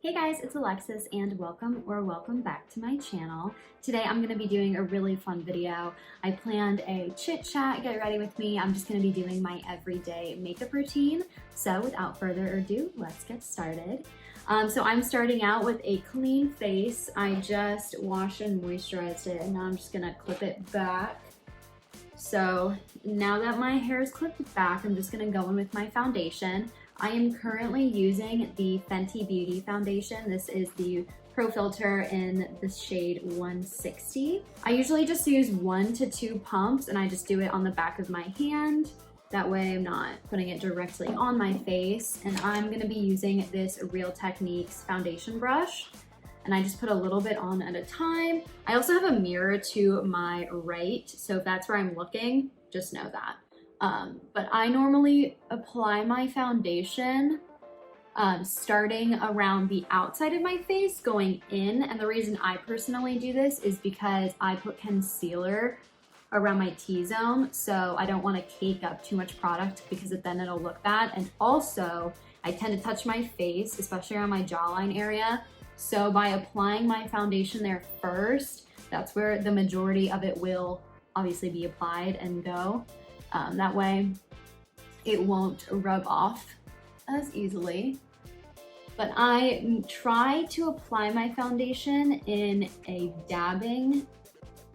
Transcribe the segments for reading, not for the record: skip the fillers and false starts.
Hey guys, it's Alexis and welcome back to my channel. Today I'm going to be doing a really fun video. I planned a chit chat, get ready with me. I'm just going to be doing my everyday makeup routine. So without further ado, let's get started. So I'm starting out with a clean face. I just washed and moisturized it and now I'm just going to clip it back. So now that my hair is clipped back, I'm just going to go in with my foundation. I am currently using the Fenty Beauty foundation. This is the Pro Filter in the shade 160. I usually just use 1 to 2 pumps and I just do it on the back of my hand. That way I'm not putting it directly on my face. And I'm gonna be using this Real Techniques foundation brush. And I just put a little bit on at a time. I also have a mirror to my right, so if that's where I'm looking, just know that. But I normally apply my foundation starting around the outside of my face going in, and the reason I personally do this is because I put concealer around my T-zone, so I don't want to cake up too much product because then it'll look bad. And also I tend to touch my face, especially around my jawline area, so by applying my foundation there first, that's where the majority of it will obviously be applied and go. That way it won't rub off as easily. But I try to apply my foundation in a dabbing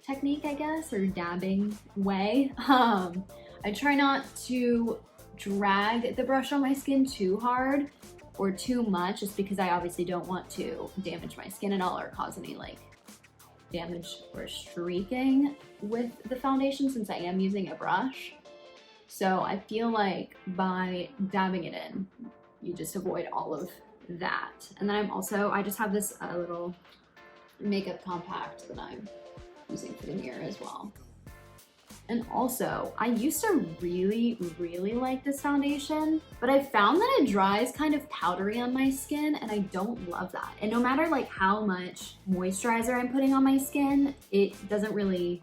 technique, I guess, or dabbing way. I try not to drag the brush on my skin too hard or too much, just because I obviously don't want to damage my skin at all or cause any like damage or streaking with the foundation since I am using a brush. So I feel like by dabbing it in, you just avoid all of that. And then I just have this little makeup compact that I'm using for the mirror as well. And also, I used to really like this foundation, but I found that it dries kind of powdery on my skin and I don't love that. And no matter like how much moisturizer I'm putting on my skin, it doesn't really,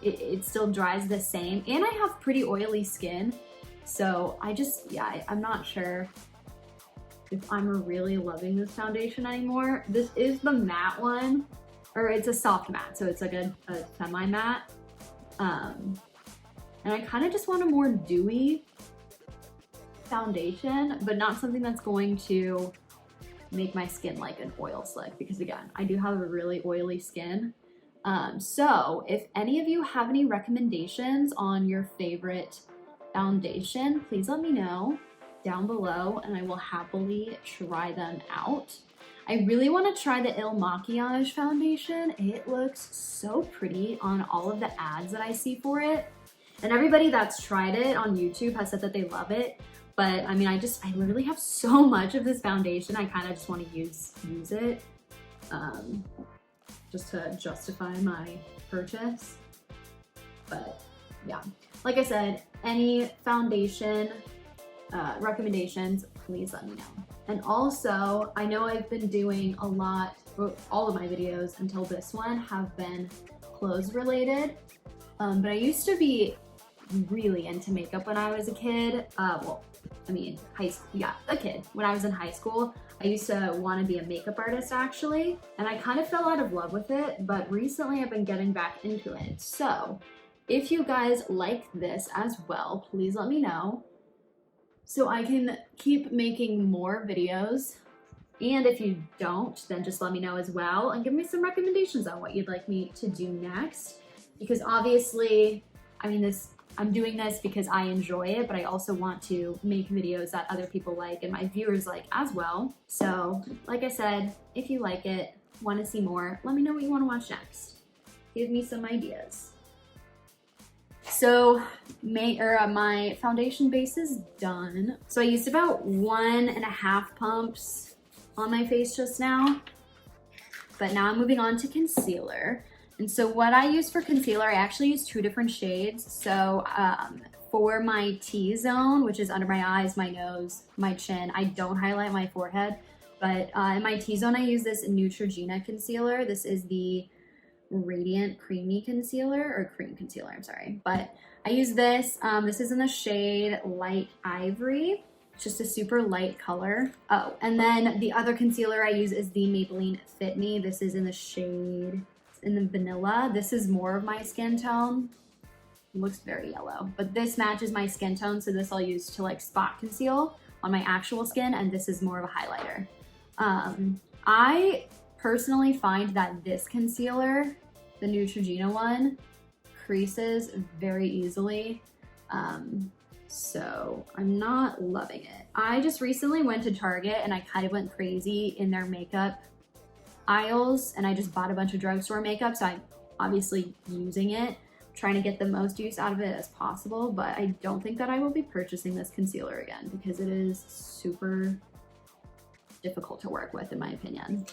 it still dries the same. And I have pretty oily skin. So I'm not sure if I'm really loving this foundation anymore. This is the matte one, or it's a soft matte. So it's like a semi-matte. And I kind of just want a more dewy foundation, but not something that's going to make my skin like an oil slick, because again, I do have a really oily skin. So if any of you have any recommendations on your favorite foundation, please let me know down below and I will happily try them out. I really want to try the Il Makiage foundation. It looks so pretty on all of the ads that I see for it. And everybody that's tried it on YouTube has said that they love it. But I mean, I literally have so much of this foundation. I kind of just want to use it just to justify my purchase. But yeah, like I said, any foundation recommendations, please let me know. And also, I know I've been doing a lot, all of my videos until this one have been clothes related, but I used to be really into makeup when I was a kid. High school, yeah, a kid. When I was in high school, I used to want to be a makeup artist actually, and I kind of fell out of love with it, but recently I've been getting back into it. So if you guys like this as well, please let me know, so I can keep making more videos. And if you don't, then just let me know as well and give me some recommendations on what you'd like me to do next. Because obviously, I mean, I'm doing this because I enjoy it, but I also want to make videos that other people like and my viewers like as well. So like I said, if you like it, want to see more, let me know what you want to watch next. Give me some ideas. So my foundation base is done. So I used about 1.5 pumps on my face just now, but now I'm moving on to concealer. And so what I use for concealer, I actually use 2 different shades. So for my T-zone, which is under my eyes, my nose, my chin, I don't highlight my forehead, but in my T-zone, I use this Neutrogena concealer. This is the Radiant Creamy Concealer, or Cream Concealer, I'm sorry. But I use this. This is in the shade Light Ivory. It's just a super light color. Oh, and then the other concealer I use is the Maybelline Fit Me. This is in the shade, in the vanilla. This is more of my skin tone. It looks very yellow, but this matches my skin tone, so this I'll use to like spot conceal on my actual skin, and this is more of a highlighter. I personally find that this concealer, the Neutrogena one, creases very easily. So I'm not loving it. I just recently went to Target and I kind of went crazy in their makeup aisles, and I just bought a bunch of drugstore makeup, so I'm obviously using it, trying to get the most use out of it as possible, but I don't think that I will be purchasing this concealer again because it is super difficult to work with in my opinion.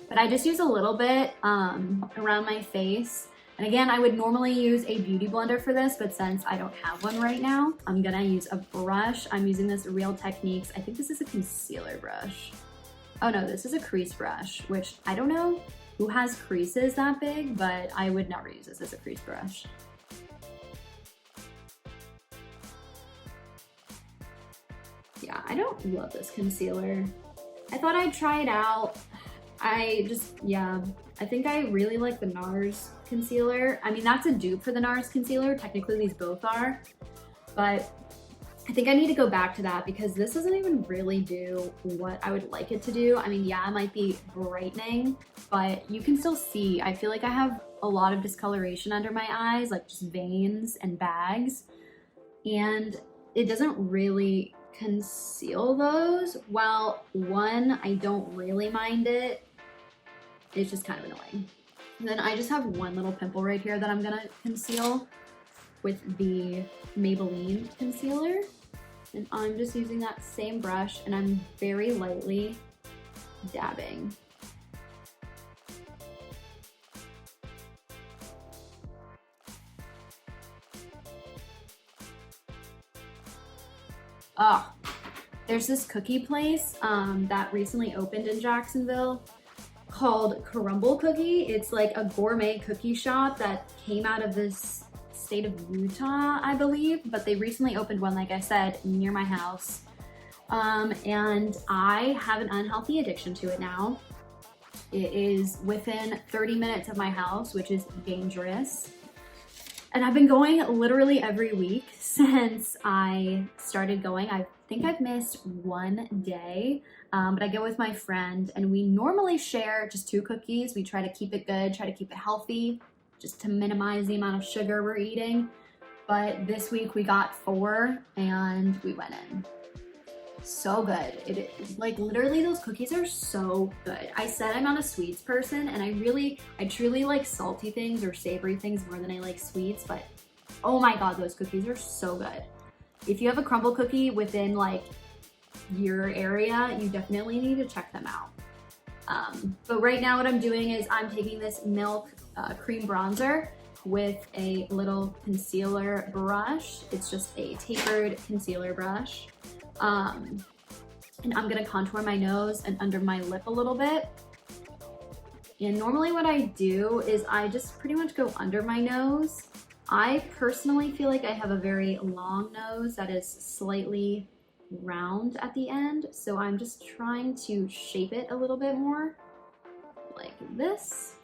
But I just use a little bit around my face. And again, I would normally use a beauty blender for this, but since I don't have one right now, I'm gonna use a brush. I'm using this Real Techniques. I think this is a concealer brush. Oh no, this is a crease brush, which I don't know who has creases that big, but I would never use this as a crease brush. Yeah, I don't love this concealer. I thought I'd try it out. I think I really like the NARS concealer. I mean, that's a dupe for the NARS concealer. Technically, these both are, but I think I need to go back to that because this doesn't even really do what I would like it to do. I mean, yeah, it might be brightening, but you can still see, I feel like I have a lot of discoloration under my eyes, like just veins and bags, and it doesn't really conceal those. While one, I don't really mind it. It's just kind of annoying. And then I just have one little pimple right here that I'm gonna conceal with the Maybelline concealer. And I'm just using that same brush and I'm very lightly dabbing. Oh, there's this cookie place that recently opened in Jacksonville called Crumble Cookie. It's like a gourmet cookie shop that came out of this state of Utah, I believe, but they recently opened one, like I said, near my house. And I have an unhealthy addiction to it now. It is within 30 minutes of my house, which is dangerous. And I've been going literally every week since I started going. I think I've missed one day, but I go with my friend and we normally share just 2 cookies. We try to keep it good, try to keep it healthy, just to minimize the amount of sugar we're eating. But this week we got 4 and we went in. So good. Like literally those cookies are so good. I said I'm not a sweets person and I truly like salty things or savory things more than I like sweets, but oh my God, those cookies are so good. If you have a crumble cookie within like your area, you definitely need to check them out. But right now what I'm doing is I'm taking this Milk cream bronzer with a little concealer brush. It's just a tapered concealer brush. And I'm gonna contour my nose and under my lip a little bit. And normally what I do is I just pretty much go under my nose. I personally feel like I have a very long nose that is slightly round at the end. So I'm just trying to shape it a little bit more like this.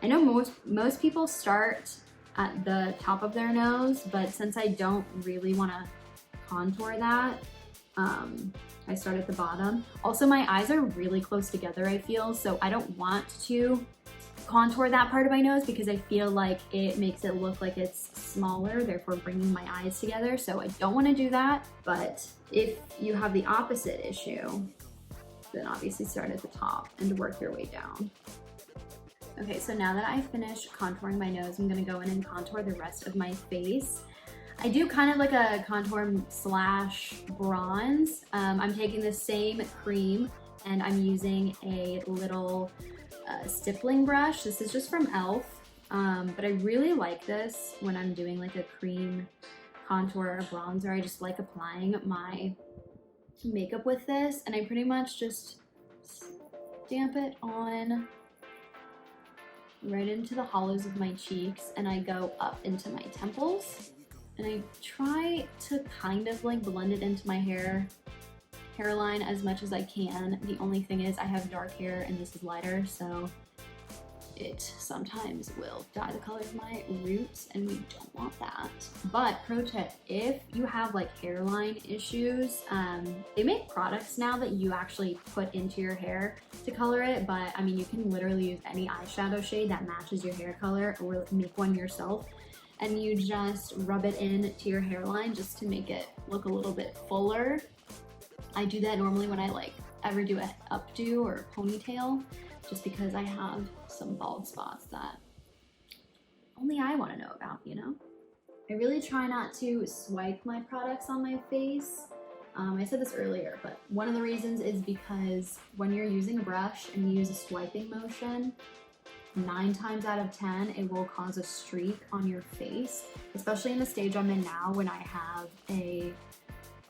I know most people start at the top of their nose, but since I don't really want to contour that, I start at the bottom. Also, my eyes are really close together, I feel, so I don't want to contour that part of my nose because I feel like it makes it look like it's smaller, therefore bringing my eyes together, so I don't want to do that. But if you have the opposite issue, then obviously start at the top and work your way down. Okay, so now that I've finished contouring my nose, I'm gonna go in and contour the rest of my face. I do kind of like a contour slash bronze. I'm taking the same cream and I'm using a little stippling brush. This is just from e.l.f. But I really like this when I'm doing like a cream contour or bronzer. I just like applying my makeup with this, and I pretty much just stamp it on right into the hollows of my cheeks, and I go up into my temples, and I try to kind of like blend it into my hairline as much as I can. The only thing is I have dark hair and this is lighter, so it sometimes will dye the color of my roots, and we don't want that. But pro tip, if you have like hairline issues, they make products now that you actually put into your hair to color it, but I mean, you can literally use any eyeshadow shade that matches your hair color or make one yourself, and you just rub it in to your hairline just to make it look a little bit fuller. I do that normally when I like ever do an updo or a ponytail, just because I have some bald spots that only I want to know about, you know? I really try not to swipe my products on my face. I said this earlier, but one of the reasons is because when you're using a brush and you use a swiping motion, 9 times out of 10, it will cause a streak on your face, especially in the stage I'm in now when I have a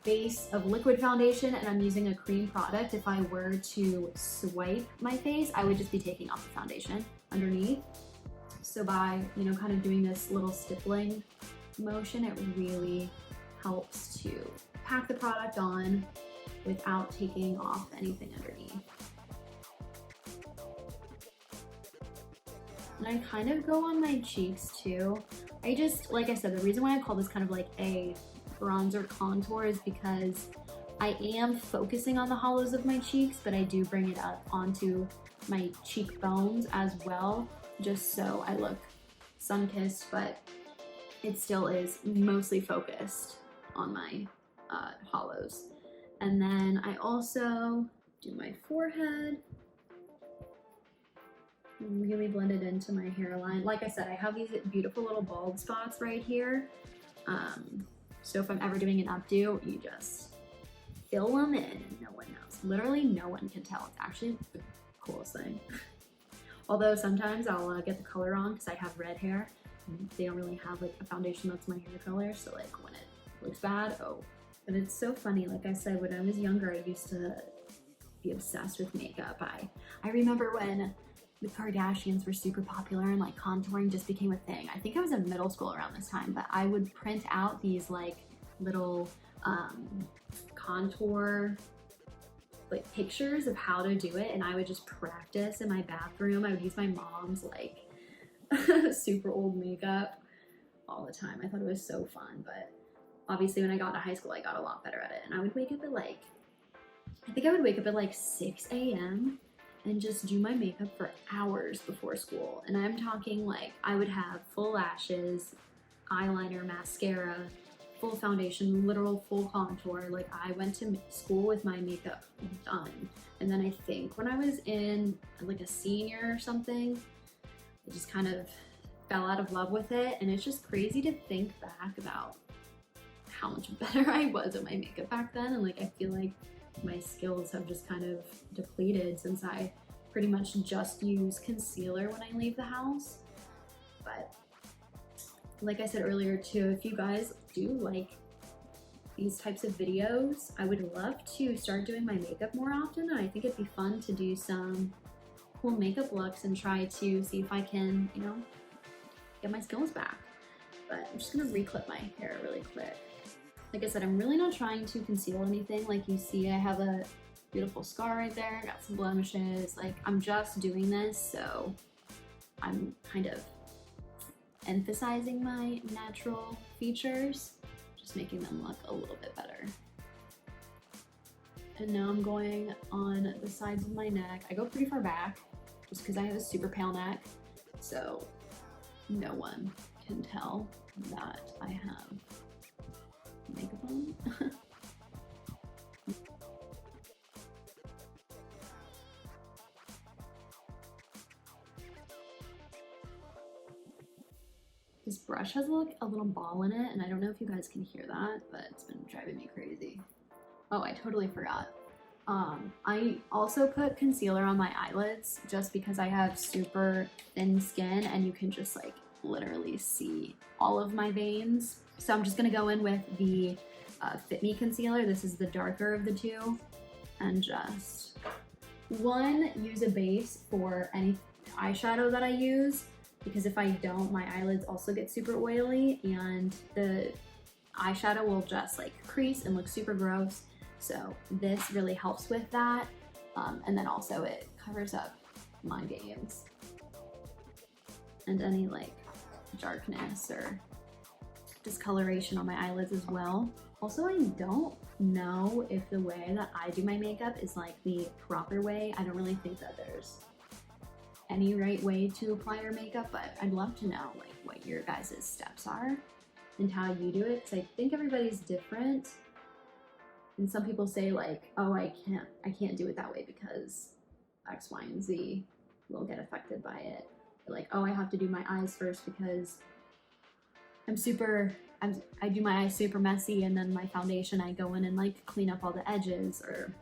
base of liquid foundation and I'm using a cream product. If I were to swipe my face, I would just be taking off the foundation underneath. So by, you know, kind of doing this little stippling motion, it really helps to pack the product on without taking off anything underneath. And I kind of go on my cheeks too. I just, like I said, the reason why I call this kind of like a bronzer contour is because I am focusing on the hollows of my cheeks, but I do bring it up onto my cheekbones as well, just so I look sun-kissed, but it still is mostly focused on my hollows. And then I also do my forehead, really blend it into my hairline. Like I said, I have these beautiful little bald spots right here. So if I'm ever doing an updo, you just fill them in and no one knows. Literally no one can tell. It's actually the coolest thing. Although sometimes I'll get the color on because I have red hair. And they don't really have like a foundation that's my hair color, so like when it looks bad, oh. But it's so funny, like I said, when I was younger, I used to be obsessed with makeup. I remember when the Kardashians were super popular and like contouring just became a thing. I think I was in middle school around this time, but I would print out these like little contour like pictures of how to do it, and I would just practice in my bathroom. I would use my mom's like super old makeup all the time. I thought it was so fun, but obviously when I got to high school, I got a lot better at it. And I would wake up at like, I think I would wake up at like 6 a.m. and just do my makeup for hours before school. And I'm talking like I would have full lashes, eyeliner, mascara, full foundation, literal full contour. Like I went to school with my makeup done. And then I think when I was in like a senior or something, I just kind of fell out of love with it. And it's just crazy to think back about how much better I was at my makeup back then. And like I feel like my skills have just kind of depleted since I pretty much just use concealer when I leave the house. But like I said earlier too, if you guys do like these types of videos, I would love to start doing my makeup more often. And I think it'd be fun to do some cool makeup looks and try to see if I can, you know, get my skills back. But I'm just gonna reclip my hair really quick. Like I said, I'm really not trying to conceal anything. Like you see, I have a beautiful scar right there, got some blemishes. Like I'm just doing this, so I'm kind of emphasizing my natural features, just making them look a little bit better. And now I'm going on the sides of my neck. I go pretty far back just because I have a super pale neck, so no one can tell that I have makeup on. This brush has like a little ball in it, and I don't know if you guys can hear that, but it's been driving me crazy. Oh, I totally forgot. I also put concealer on my eyelids just because I have super thin skin and you can just like literally see all of my veins. So I'm just gonna go in with the Fit Me concealer. This is the darker of the two, and just use a base for any eyeshadow that I use, because if I don't, my eyelids also get super oily and the eyeshadow will just like crease and look super gross. So this really helps with that. And then also it covers up my veins and any like darkness or discoloration on my eyelids as well. Also, I don't know if the way that I do my makeup is like the proper way. I don't really think that there's any right way to apply your makeup, but I'd love to know like what your guys' steps are and how you do it, because I think everybody's different. And some people say like, oh, I can't do it that way because X, Y, and Z will get affected by it. Or like, oh, I have to do my eyes first because I do my eyes super messy, and then my foundation, I go in and like clean up all the edges, or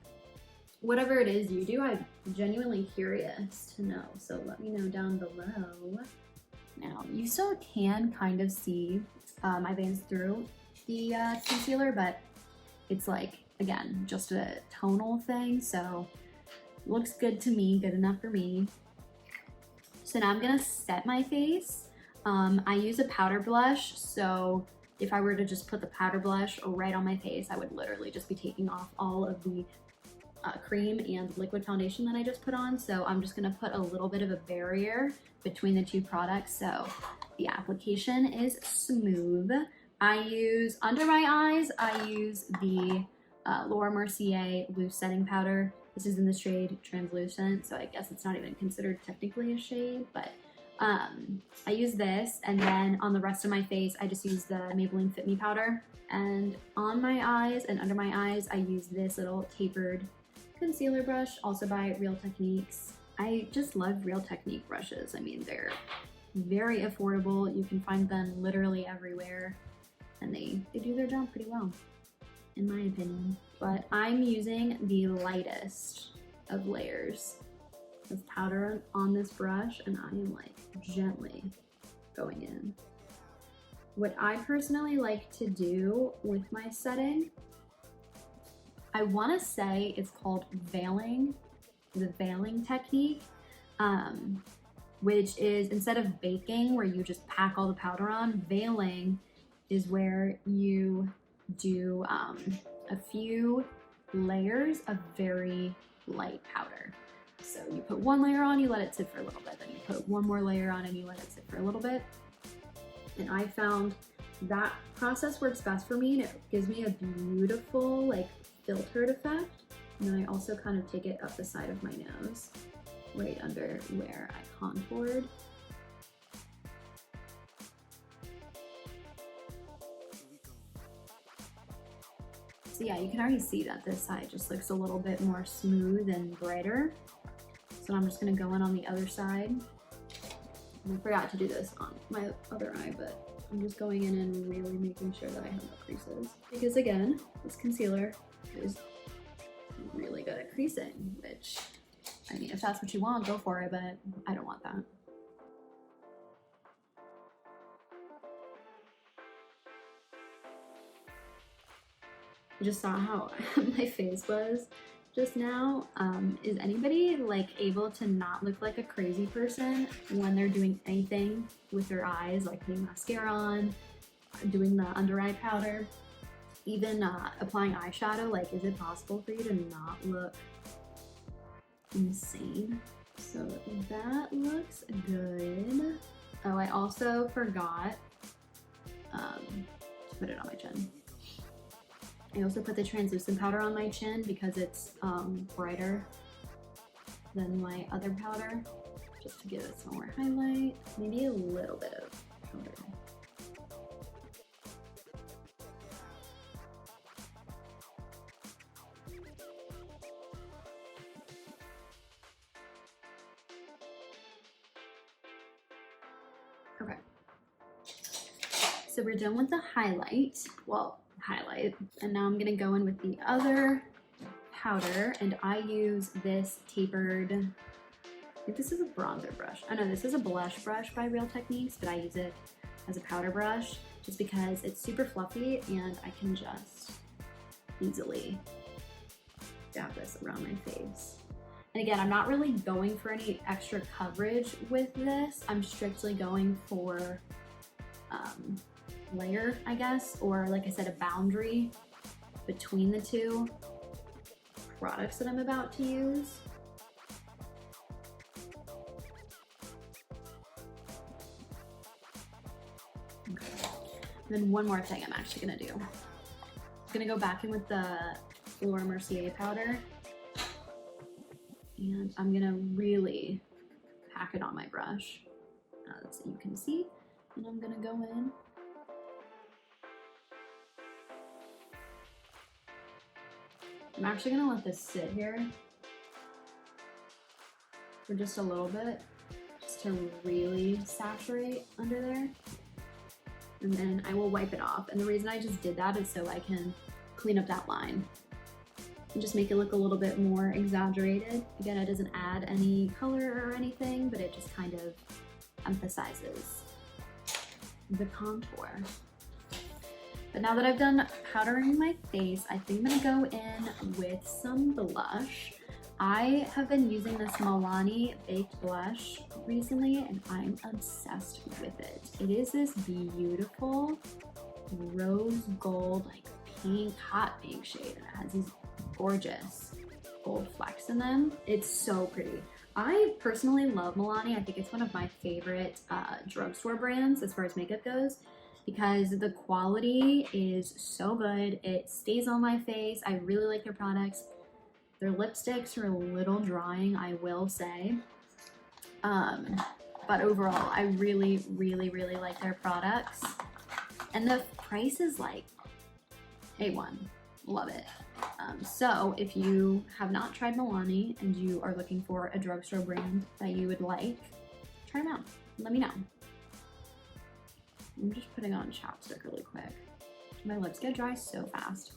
whatever it is you do. I'm genuinely curious to know, so let me know down below. Now, you still can kind of see my veins through the concealer, but it's like, again, just a tonal thing, so looks good to me, good enough for me. So now I'm gonna set my face. I use a powder blush, so if I were to just put the powder blush right on my face, I would literally just be taking off all of the cream and liquid foundation that I just put on. So I'm just gonna put a little bit of a barrier between the two products so the application is smooth. I use, under my eyes, I use the Laura Mercier loose setting powder. This is in the shade Translucent, so I guess it's not even considered technically a shade, but I use this, and then on the rest of my face, I just use the Maybelline Fit Me powder. And on my eyes and under my eyes, I use this little tapered concealer brush, also by Real Techniques. I just love Real Technique brushes. I mean, they're very affordable. You can find them literally everywhere, and they do their job pretty well, in my opinion. But I'm using the lightest of layers of powder on this brush, and I am like gently going in. What I personally like to do with my setting, I want to say it's called veiling, the veiling technique, which is instead of baking where you just pack all the powder on, veiling is where you do a few layers of very light powder. So you put one layer on, you let it sit for a little bit, then you put one more layer on and you let it sit for a little bit. And I found that process works best for me, and it gives me a beautiful like filtered effect. And then I also kind of take it up the side of my nose, right under where I contoured. So yeah, you can already see that this side just looks a little bit more smooth and brighter. So I'm just gonna go in on the other side. And I forgot to do this on my other eye, but I'm just going in and really making sure that I have no creases. Because again, this concealer is really good at creasing, which, I mean, if that's what you want, go for it, but I don't want that. I just saw how my face was just now. Is anybody like able to not look like a crazy person when they're doing anything with their eyes, like putting mascara on, doing the under eye powder, even applying eyeshadow? Like, is it possible for you to not look insane? So that looks good. Oh, I also forgot to put it on my chin. I also put the translucent powder on my chin because it's brighter than my other powder, just to give it some more highlight, maybe a little bit of powder. Okay, so we're done with the highlight. Well, highlight, and now I'm gonna go in with the other powder, and I use this tapered, I think this is a bronzer brush. Oh no, this is a blush brush by Real Techniques, but I use it as a powder brush just because it's super fluffy and I can just easily dab this around my face. And again, I'm not really going for any extra coverage with this. I'm strictly going for layer, I guess, or like I said, a boundary between the two products that I'm about to use. Okay. Then one more thing I'm actually gonna do. I'm gonna go back in with the Laura Mercier powder, and I'm gonna really pack it on my brush, as you can see. And I'm gonna go in. I'm actually gonna let this sit here for just a little bit, just to really saturate under there. And then I will wipe it off. And the reason I just did that is so I can clean up that line and just make it look a little bit more exaggerated. Again, it doesn't add any color or anything, but it just kind of emphasizes the contour. But now that I've done powdering my face, I think I'm gonna go in with some blush. I have been using this Milani Baked Blush recently, and I'm obsessed with it. It is this beautiful rose gold, like pink, hot pink shade, and it has these gorgeous gold flecks in them. It's so pretty. I personally love Milani. I think it's one of my favorite drugstore brands as far as makeup goes, because the quality is so good. It stays on my face. I really like their products. Their lipsticks are a little drying, I will say. But overall, I really, really, really like their products. And the price is like A1. Love it. So if you have not tried Milani and you are looking for a drugstore brand that you would like, try them out. Let me know. I'm just putting on chapstick really quick. My lips get dry so fast.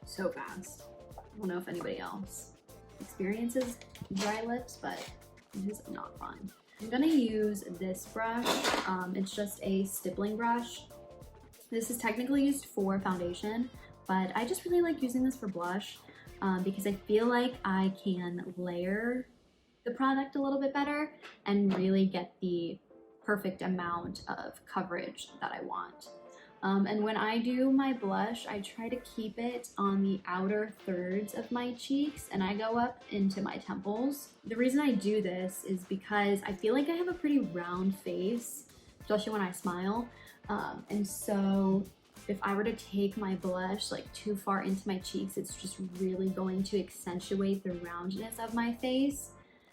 So fast. I don't know if anybody else experiences dry lips, but it is not fun. I'm gonna use this brush. It's just a stippling brush. This is technically used for foundation, but I just really like using this for blush because I feel like I can layer the product a little bit better and really get the perfect amount of coverage that I want. And when I do my blush, I try to keep it on the outer thirds of my cheeks, and I go up into my temples. The reason I do this is because I feel like I have a pretty round face, especially when I smile. And so if I were to take my blush like too far into my cheeks, it's just really going to accentuate the roundness of my face.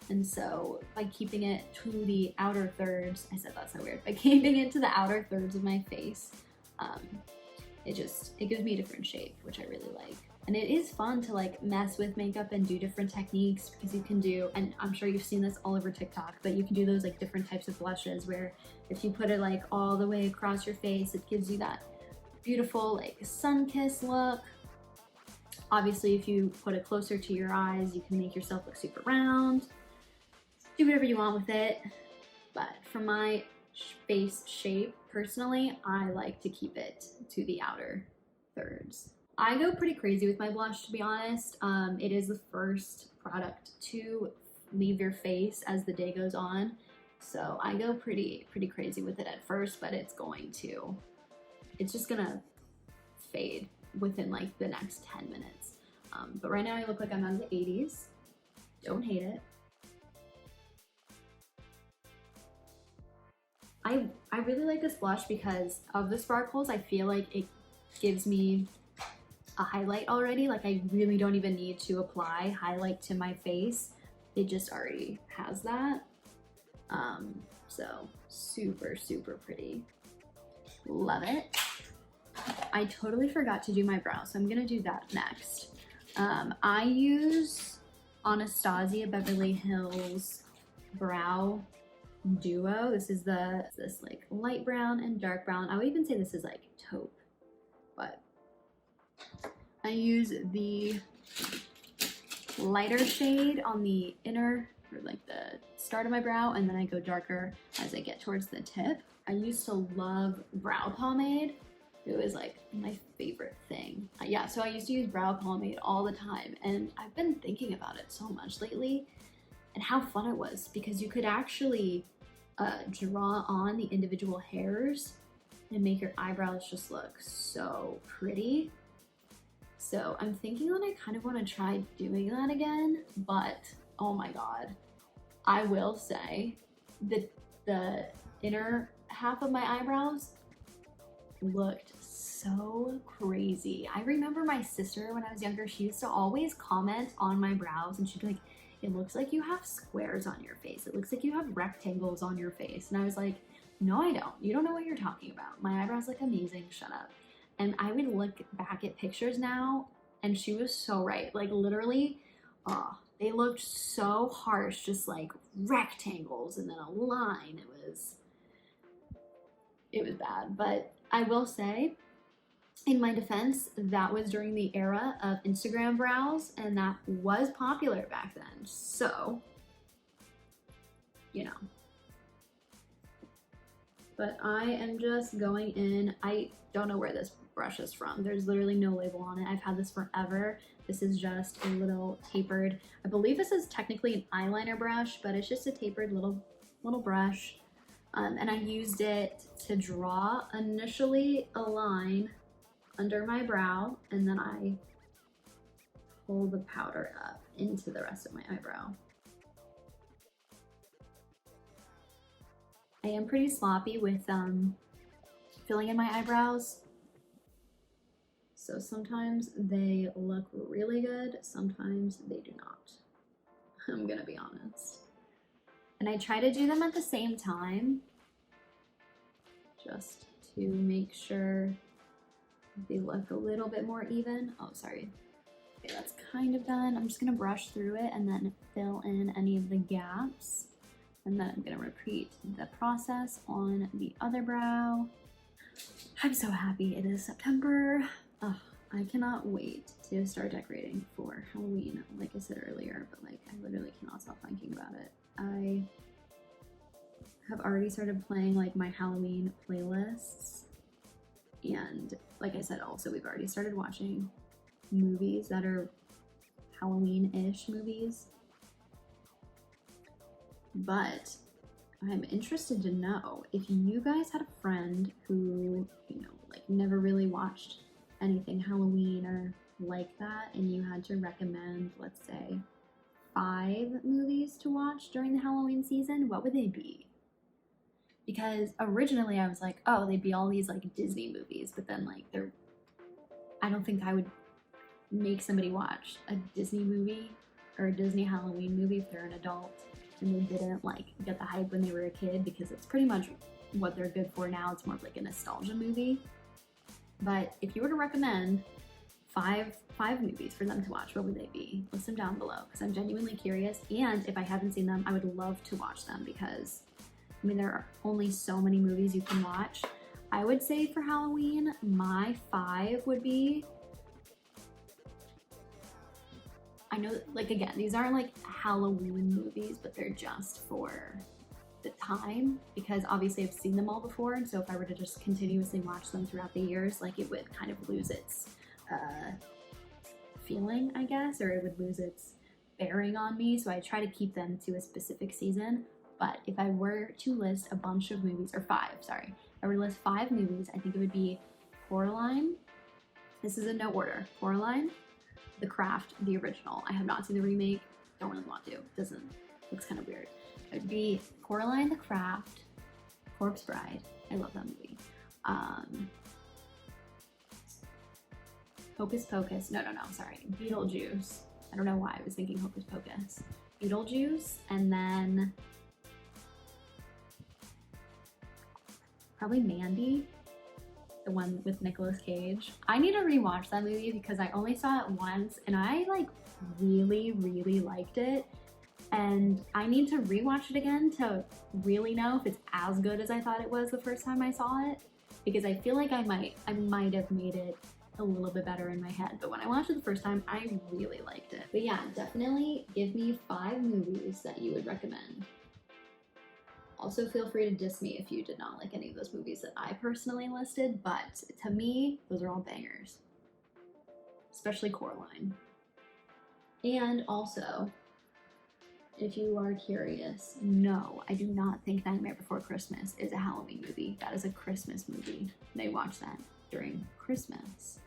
And so by keeping it to the outer thirds, I said that's so weird, by keeping it to the outer thirds of my face, it gives me a different shape, which I really like. And it is fun to like mess with makeup and do different techniques, because you can do, and I'm sure you've seen this all over TikTok, but you can do those like different types of blushes where if you put it like all the way across your face, it gives you that beautiful like sun-kissed look. Obviously, if you put it closer to your eyes, you can make yourself look super round. Do whatever you want with it. But for my face shape, personally, I like to keep it to the outer thirds. I go pretty crazy with my blush, to be honest. It is the first product to leave your face as the day goes on. So I go pretty crazy with it at first, but it's just gonna fade within like the next 10 minutes. But right now I look like I'm out of the 80s. Don't hate it. I really like this blush because of the sparkles. I feel like it gives me a highlight already. Like I really don't even need to apply highlight to my face. It just already has that. So super pretty. Love it. I totally forgot to do my brows, so I'm gonna do that next. I use Anastasia Beverly Hills brow duo. This is this like light brown and dark brown. I would even say this is like taupe, but I use the lighter shade on the inner, or like the start of my brow, and then I go darker as I get towards the tip. I used to love brow pomade. It was like my favorite thing. I yeah, so I used to use brow pomade all the time, and I've been thinking about it so much lately and how fun it was, because you could actually draw on the individual hairs and make your eyebrows just look so pretty. So I'm thinking that I kind of want to try doing that again, but oh my god, I will say that the inner half of my eyebrows looked so crazy. I remember my sister when I was younger, she used to always comment on my brows and she'd be like, it looks like you have squares on your face. It looks like you have rectangles on your face. And I was like, no, I don't. You don't know what you're talking about. My eyebrows look amazing, shut up. And I would look back at pictures now and she was so right. Like literally, they looked so harsh, just like rectangles and then a line. It was bad. But I will say, in my defense, that was during the era of Instagram brows, and that was popular back then. So, you know. But I am just going in. I don't know where this brush is from. There's literally no label on it. I've had this forever. This is just a little tapered, I believe this is technically an eyeliner brush, but it's just a tapered little brush. And I used it to draw initially a line under my brow, and then I pull the powder up into the rest of my eyebrow. I am pretty sloppy with filling in my eyebrows. So sometimes they look really good, sometimes they do not. I'm gonna be honest. And I try to do them at the same time, just to make sure they look a little bit more even. Oh, sorry. Okay, that's kind of done. I'm just gonna brush through it and then fill in any of the gaps. And then I'm gonna repeat the process on the other brow. I'm so happy it is September. Oh, I cannot wait to start decorating for Halloween, like I said earlier, but like I literally cannot stop thinking about it. I have already started playing like my Halloween playlists, and like I said, also we've already started watching movies that are Halloween-ish movies. But I'm interested to know if you guys had a friend who, you know, like never really watched anything Halloween or like that, and you had to recommend, let's say, 5 movies to watch during the Halloween season, what would they be? Because originally I was like, oh, they'd be all these like Disney movies, but then like I don't think I would make somebody watch a Disney movie or a Disney Halloween movie if they're an adult and they didn't like get the hype when they were a kid, because it's pretty much what they're good for now. It's more of like a nostalgia movie. But if you were to recommend five movies for them to watch, what would they be? List them down below, because I'm genuinely curious, and if I haven't seen them, I would love to watch them, because I mean, there are only so many movies you can watch. I would say for Halloween, my 5 would be, I know, like, again, these aren't like Halloween movies, but they're just for the time, because obviously I've seen them all before, and so if I were to just continuously watch them throughout the years, like, it would kind of lose its feeling, I guess, or it would lose its bearing on me, so I try to keep them to a specific season. But if I were to list a bunch of movies, or 5, sorry, if I were to list 5 movies, I think it would be Coraline. This is in no order. Coraline, The Craft, the original. I have not seen the remake. Don't really want to. Looks kind of weird. It would be Coraline, The Craft, Corpse Bride. I love that movie. Hocus Pocus. No, sorry. Beetlejuice. I don't know why I was thinking Hocus Pocus. Beetlejuice, and then probably Mandy, the one with Nicolas Cage. I need to rewatch that movie because I only saw it once and I like really, really liked it. And I need to rewatch it again to really know if it's as good as I thought it was the first time I saw it, because I feel like I might have made it a little bit better in my head. But when I watched it the first time, I really liked it. But yeah, definitely give me 5 movies that you would recommend. Also, feel free to diss me if you did not like any of those movies that I personally listed, but to me, those are all bangers. especially core line. And also, if you are curious, no, I do not think Nightmare Before Christmas is a Halloween movie. That is a Christmas movie. They watch that during Christmas.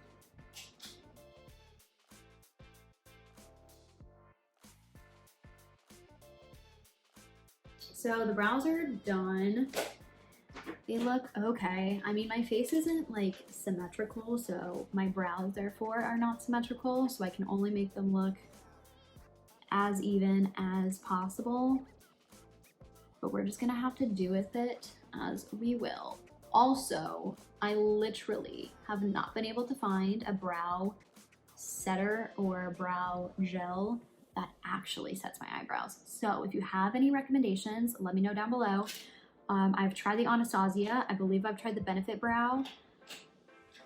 So the brows are done. They look okay. I mean, my face isn't like symmetrical, so my brows therefore are not symmetrical, so I can only make them look as even as possible. But we're just gonna have to do with it as we will. Also, I literally have not been able to find a brow setter or a brow gel that actually sets my eyebrows. So if you have any recommendations, let me know down below. I've tried the Anastasia. I believe I've tried the Benefit Brow.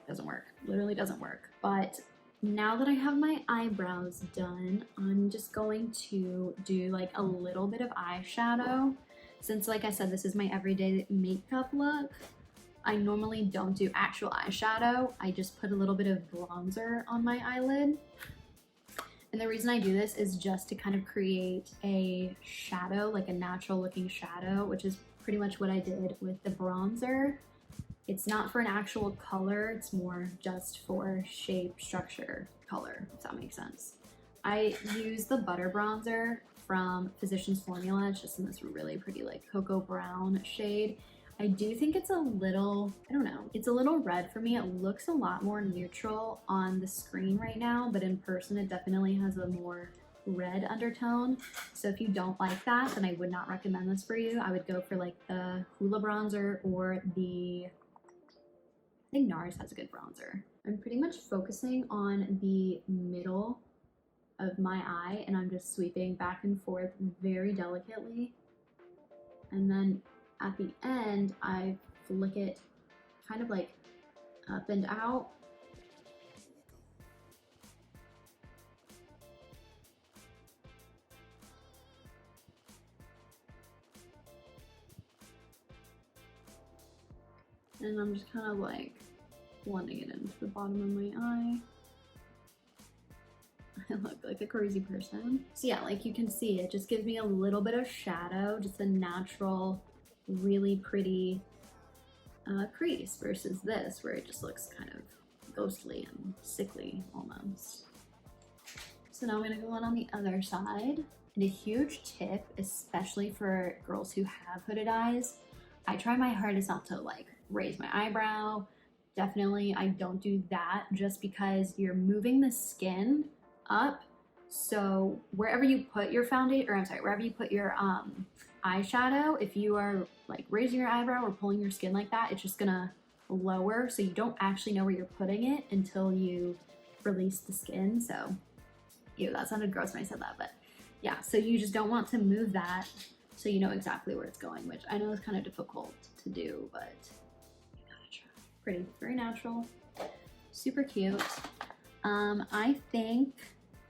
Doesn't work, literally doesn't work. But now that I have my eyebrows done, I'm just going to do like a little bit of eyeshadow. Since, like I said, this is my everyday makeup look, I normally don't do actual eyeshadow. I just put a little bit of bronzer on my eyelid. And the reason I do this is just to kind of create a shadow, like a natural looking shadow, which is pretty much what I did with the bronzer. It's not for an actual color, it's more just for shape, structure, color, if that makes sense. I use the Butter Bronzer from Physicians Formula. It's just in this really pretty like cocoa brown shade. I do think it's a little, I don't know, it's a little red for me. It looks a lot more neutral on the screen right now, but in person it definitely has a more red undertone. So if you don't like that, then I would not recommend this for you. I would go for like the Hoola bronzer or the, I think NARS has a good bronzer. I'm pretty much focusing on the middle of my eye and I'm just sweeping back and forth very delicately. And then at the end, I flick it kind of like up and out. And I'm just kind of like blending it into the bottom of my eye. I look like a crazy person. So yeah, like you can see, it just gives me a little bit of shadow, just a natural, really pretty crease versus this where it just looks kind of ghostly and sickly almost. So now I'm gonna go on the other side. And a huge tip, especially for girls who have hooded eyes, I try my hardest not to like raise my eyebrow. Definitely I don't do that just because you're moving the skin up. So wherever you put your foundation, or I'm sorry, wherever you put your eyeshadow, if you are like raising your eyebrow or pulling your skin like that, it's just gonna lower. So you don't actually know where you're putting it until you release the skin. So, ew, that sounded gross when I said that, but yeah, so you just don't want to move that so you know exactly where it's going, which I know is kind of difficult to do, but you gotta try. Pretty, very natural, super cute. I think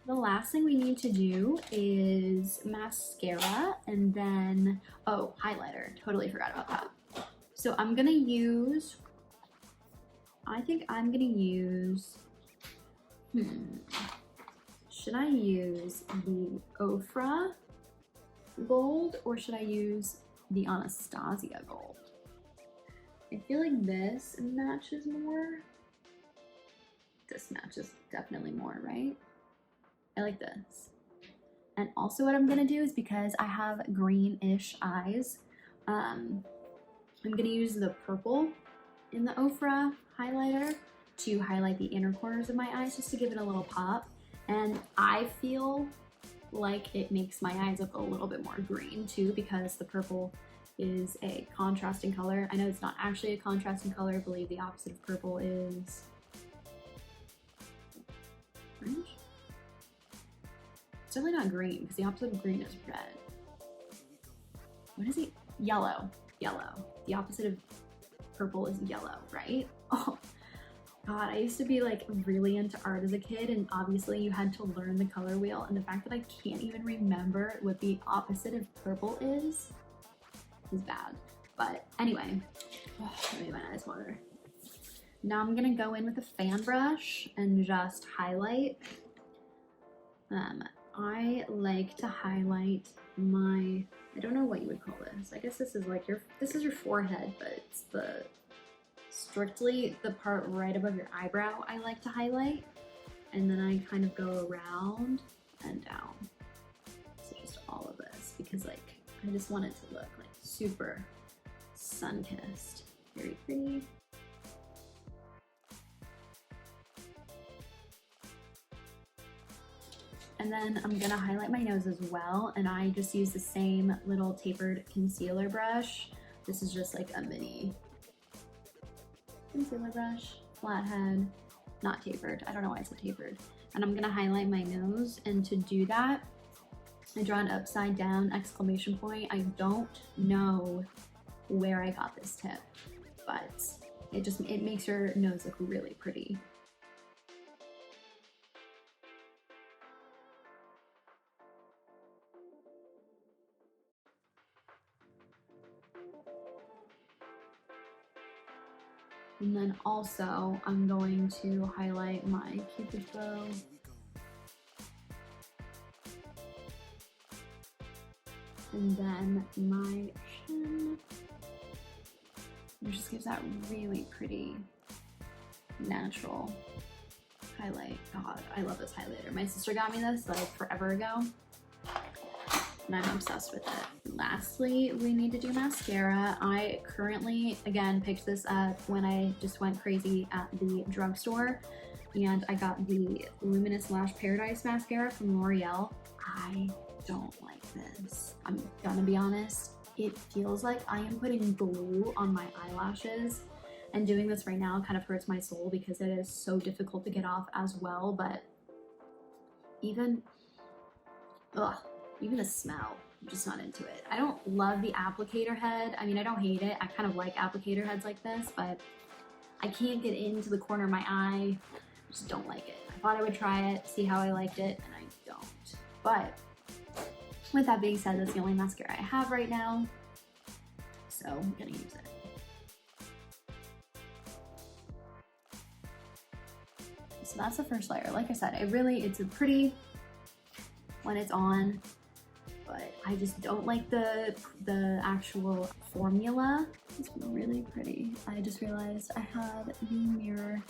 the last thing we need to do is mascara and then, oh, highlighter. Totally forgot about that. So I'm gonna use, I think I'm gonna use, should I use the Ofra gold or should I use the Anastasia gold? I feel like this matches more. This matches definitely more, right? I like this. And also what I'm gonna do is, because I have greenish eyes, I'm gonna use the purple in the Ofra highlighter to highlight the inner corners of my eyes just to give it a little pop. And I feel like it makes my eyes look a little bit more green too, because the purple is a contrasting color. I know it's not actually a contrasting color. I believe the opposite of purple is orange. It's definitely not green because the opposite of green is red. What is it? Yellow. Yellow. The opposite of purple is yellow, right? Oh God, I used to be like really into art as a kid, and obviously you had to learn the color wheel, and the fact that I can't even remember what the opposite of purple is bad. But anyway, oh, let me get my eyes water. Now I'm gonna go in with a fan brush and just highlight. I like to highlight my, I don't know what you would call this. I guess this is like this is your forehead, but it's strictly the part right above your eyebrow I like to highlight. And then I kind of go around and down. So just all of this, because like, I just want it to look like super sun-kissed. Very pretty. And then I'm gonna highlight my nose as well, and I just use the same little tapered concealer brush. This is just like a mini concealer brush, flathead, not tapered. I don't know why I said tapered. And I'm gonna highlight my nose, and to do that, I draw an upside down exclamation point. I don't know where I got this tip, but it makes your nose look really pretty. And then also, I'm going to highlight my Cupid's bow. And then my chin. It just gives that really pretty, natural highlight. God, I love this highlighter. My sister got me this like forever ago, and I'm obsessed with it. Lastly, we need to do mascara. I currently, again, picked this up when I just went crazy at the drugstore, and I got the Luminous Lash Paradise mascara from L'Oreal. I don't like this. I'm gonna be honest. It feels like I am putting glue on my eyelashes, and doing this right now kind of hurts my soul because it is so difficult to get off as well. But even the smell, I'm just not into it. I don't love the applicator head. I mean, I don't hate it. I kind of like applicator heads like this, but I can't get into the corner of my eye. I just don't like it. I thought I would try it, see how I liked it, and I don't. But with that being said, that's the only mascara I have right now, so I'm gonna use it. So that's the first layer. Like I said, it's a pretty when it's on, but I just don't like the actual formula. It's really pretty. I just realized I had the mirror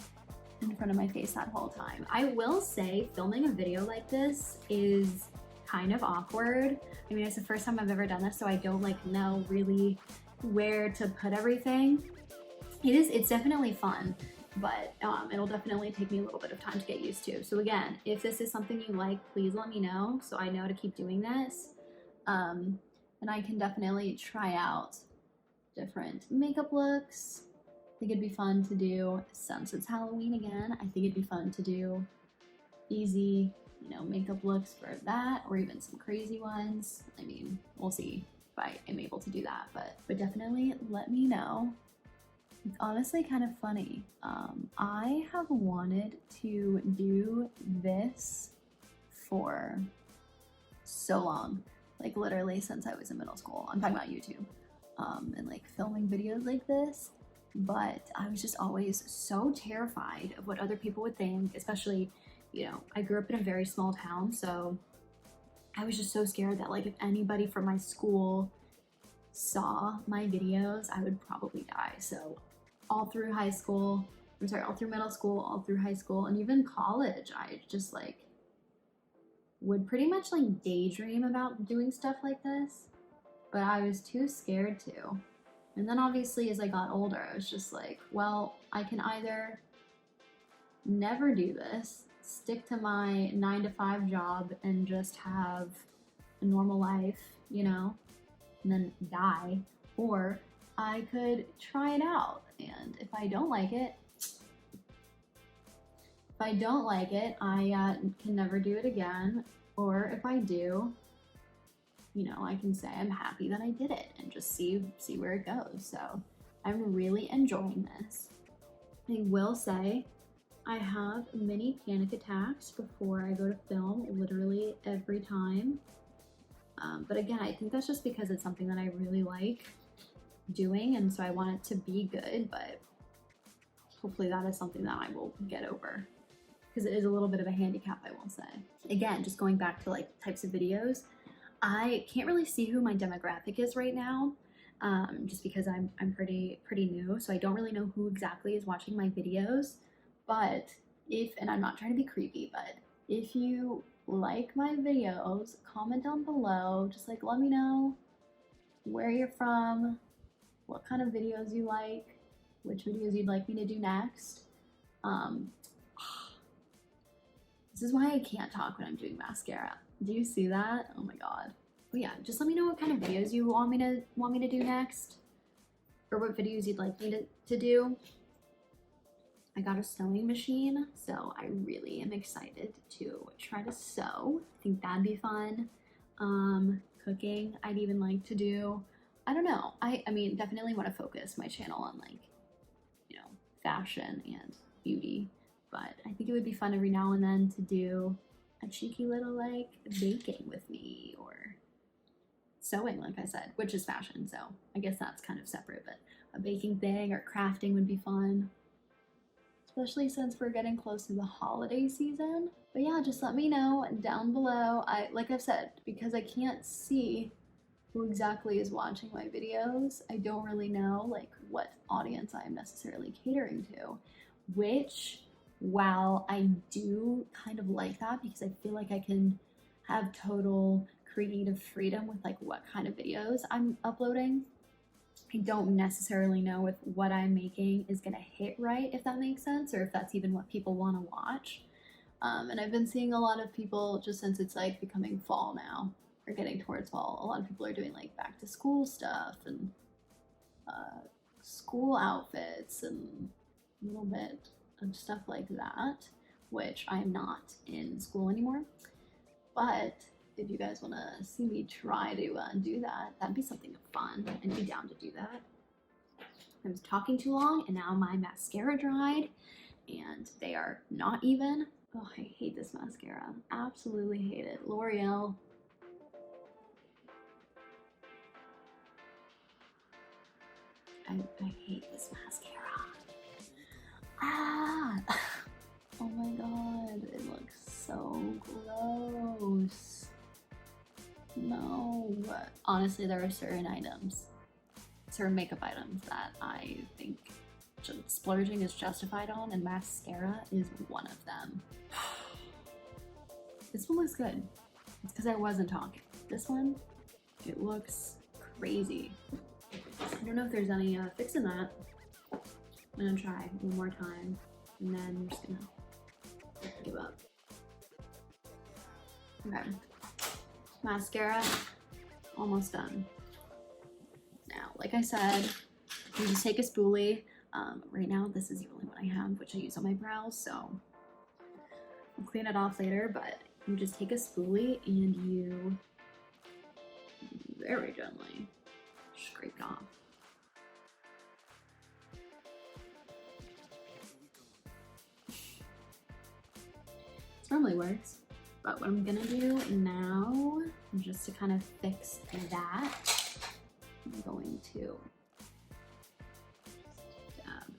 in front of my face that whole time. I will say filming a video like this is kind of awkward. I mean, it's the first time I've ever done this, so I don't like know really where to put everything. It's definitely fun, but it'll definitely take me a little bit of time to get used to. So again, if this is something you like, please let me know so I know to keep doing this. And I can definitely try out different makeup looks. I think it'd be fun to do, since it's Halloween again, I think it'd be fun to do easy, you know, makeup looks for that, or even some crazy ones. I mean, we'll see if I am able to do that, but definitely let me know. It's honestly kind of funny. I have wanted to do this for so long, like literally since I was in middle school. I'm talking about YouTube, and like filming videos like this, but I was just always so terrified of what other people would think, especially, you know, I grew up in a very small town, so I was just so scared that like if anybody from my school saw my videos, I would probably die. So all through high school, all through middle school, all through high school, and even college, I just like would pretty much like daydream about doing stuff like this, but I was too scared to. And then obviously as I got older, I was just like, well, I can either never do this, stick to my 9-to-5 job and just have a normal life, you know, and then die, or I could try it out, and if I don't like it, I can never do it again, or if I do, you know, I can say I'm happy that I did it and just see where it goes. So I'm really enjoying this. I will say I have mini panic attacks before I go to film, literally every time. But again, I think that's just because it's something that I really like doing, and so I want it to be good, but hopefully that is something that I will get over, because it is a little bit of a handicap, I will say. Again, just going back to like types of videos, I can't really see who my demographic is right now, just because I'm pretty new, so I don't really know who exactly is watching my videos. But if, and I'm not trying to be creepy, but if you like my videos, comment down below, just like let me know where you're from, what kind of videos you like, which videos you'd like me to do next. This is why I can't talk when I'm doing mascara. Do you see that? Oh my god. But yeah, just let me know what kind of videos you want me to do next, or what videos you'd like me to do. I got a sewing machine, so I really am excited to try to sew. I think that'd be fun. Cooking, I'd even like to do. I don't know. I mean, definitely want to focus my channel on, like, you know, fashion and beauty, but I think it would be fun every now and then to do a cheeky little, like, baking with me, or sewing, like I said, which is fashion, so I guess that's kind of separate, but a baking thing or crafting would be fun, especially since we're getting close to the holiday season. But yeah, just let me know down below. Like I've said, because I can't see who exactly is watching my videos, I don't really know like what audience I am necessarily catering to, which, while I do kind of like that because I feel like I can have total creative freedom with like what kind of videos I'm uploading, I don't necessarily know if what I'm making is gonna hit right, if that makes sense, or if that's even what people want to watch. And I've been seeing a lot of people, just since it's like becoming fall now, or getting towards fall, a lot of people are doing like back to school stuff and school outfits and a little bit of stuff like that, which I'm not in school anymore. But if you guys want to see me try to do that, that'd be something fun. I'd be down to do that. I was talking too long, and now my mascara dried, and they are not even. Oh, I hate this mascara. Absolutely hate it. L'Oreal. I hate this mascara. Ah! Oh my god, it looks so gross. No. Honestly, there are certain makeup items that I think splurging is justified on, and mascara is one of them. This one looks good. It's because I wasn't talking. This one, it looks crazy. I don't know if there's any fix in that. I'm gonna try one more time, and then I'm just gonna give up. Okay. Mascara, almost done. Now, like I said, you just take a spoolie. Right now, this is the only one I have, which I use on my brows, so I'll clean it off later, but you just take a spoolie and you very gently scrape it off. This normally works. But what I'm gonna do now, just to kind of fix that, I'm going to dab.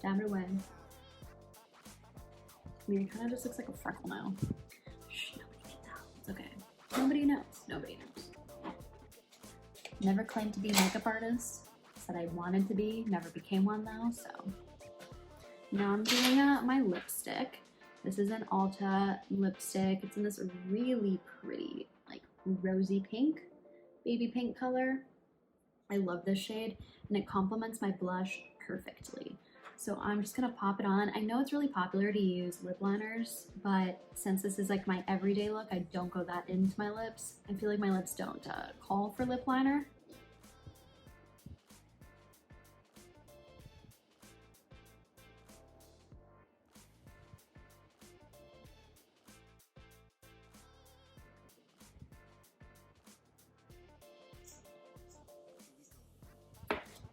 Dab it away. I mean, it kind of just looks like a freckle now. Shh, nobody can tell. It's okay. Nobody knows. Nobody knows. Never claimed to be a makeup artist. Said I wanted to be. Never became one though, so. Now I'm doing my lipstick. This is an Ulta lipstick. It's in this really pretty, like, rosy pink, baby pink color. I love this shade, and it complements my blush perfectly. So I'm just gonna pop it on. I know it's really popular to use lip liners, but since this is like my everyday look, I don't go that into my lips. I feel like my lips don't call for lip liner.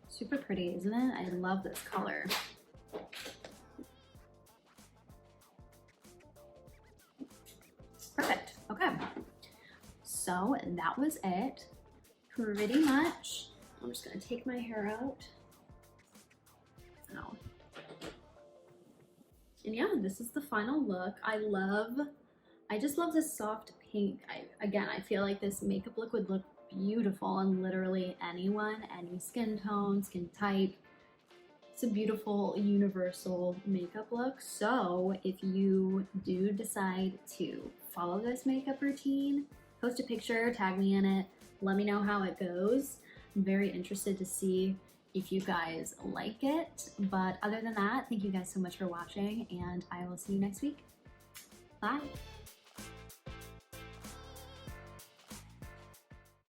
Super pretty, isn't it? I love this color. that was it, pretty much. I'm just gonna take my hair out. So, and yeah, this is the final look. I just love this soft pink. Again, I feel like this makeup look would look beautiful on literally anyone, any skin tone, skin type. It's a beautiful universal makeup look. So if you do decide to follow this makeup routine, post a picture, tag me in it, let me know how it goes. I'm very interested to see if you guys like it. But other than that, thank you guys so much for watching, and I will see you next week. Bye.